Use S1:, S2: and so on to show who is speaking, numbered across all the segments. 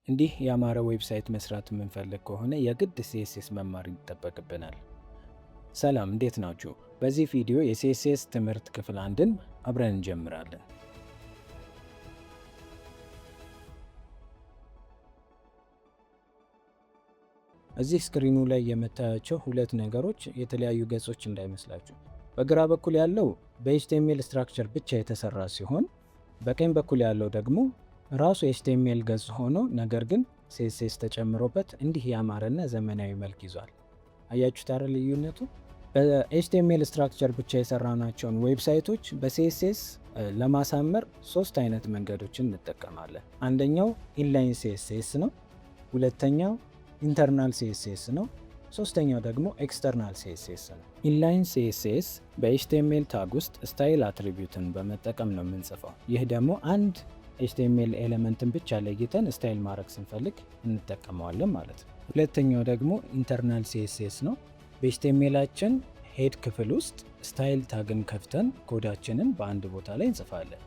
S1: እንዲህ ያማረ ዌብሳይት መስራት የምንፈልግ ከሆነ የግድ ሲኤስኤስ መማር ይጠበቅብናል። ሰላም፣ እንዴት ናችሁ? በዚህ ቪዲዮ የሲኤስኤስ ትምህርት ክፍል አንድን አብረን እንጀምራለን። እዚህ ስክሪኑ ላይ የምታያቸው ሁለት ነገሮች የተለያዩ ገጾች እንዳይመስላችሁ። በግራ በኩል ያለው በኤችቲኤምኤል ስትራክቸር ብቻ የተሰራ ሲሆን በቀኝ በኩል ያለው ደግሞ ራሱ ኤችቲኤምኤል ገጽ ሆኖ ነገር ግን ሲኤስኤስ ተጨምሮበት እንዲህ ያማረና ዘመናዊ መልክ ይዟል። አያችሁት አይደል ልዩነቱ? በኤችቲኤምኤል ስትራክቸር ብቻ የሰራናቸውን ዌብሳይቶች በሲኤስኤስ ለማሳመር ሶስት አይነት መንገዶችን እንጠቀማለን። አንደኛው ኢንላይን ሲኤስኤስ ነው። ሁለተኛው ኢንተርናል ሲኤስኤስ ነው። ሶስተኛው ደግሞ ኤክስተርናል ሲኤስኤስ ነው። ኢንላይን ሲኤስኤስ በኤችቲኤምኤል ታግ ውስጥ ስታይል አትሪቢዩትን በመጠቀም ነው የምንጽፈው። ይህ ደግሞ አንድ ኤችቲኤምኤል ኤሌመንትን ብቻ ለይተን ስታይል ማድረግ ስንፈልግ እንጠቀመዋለን ማለት ነው። ሁለተኛው ደግሞ ኢንተርናል ሲኤስኤስ ነው። በኤችቲኤምኤላችን ሄድ ክፍል ውስጥ ስታይል ታግን ከፍተን ኮዳችንን በአንድ ቦታ ላይ እንጽፋለን።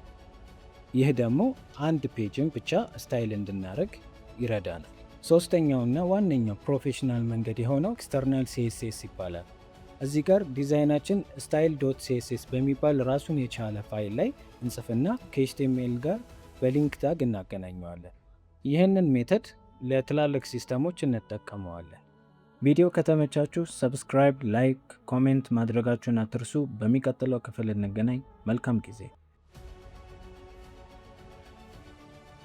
S1: ይህ ደግሞ አንድ ፔጅን ብቻ ስታይል እንድናደርግ ይረዳናል። ሶስተኛውና ዋነኛው ፕሮፌሽናል መንገድ የሆነው ኤክስተርናል ሲኤስኤስ ይባላል። እዚህ ጋር ዲዛይናችን ስታይል ዶት ሲኤስኤስ በሚባል ራሱን የቻለ ፋይል ላይ እንጽፍና ከኤችቲኤምኤል ጋር በሊንክ ታግ እናገናኘዋለን። ይህንን ሜተድ ለትላልቅ ሲስተሞች እንጠቀመዋለን። ቪዲዮ ከተመቻችሁ ሰብስክራይብ፣ ላይክ፣ ኮሜንት ማድረጋችሁን አትርሱ። በሚቀጥለው ክፍል እንገናኝ። መልካም ጊዜ።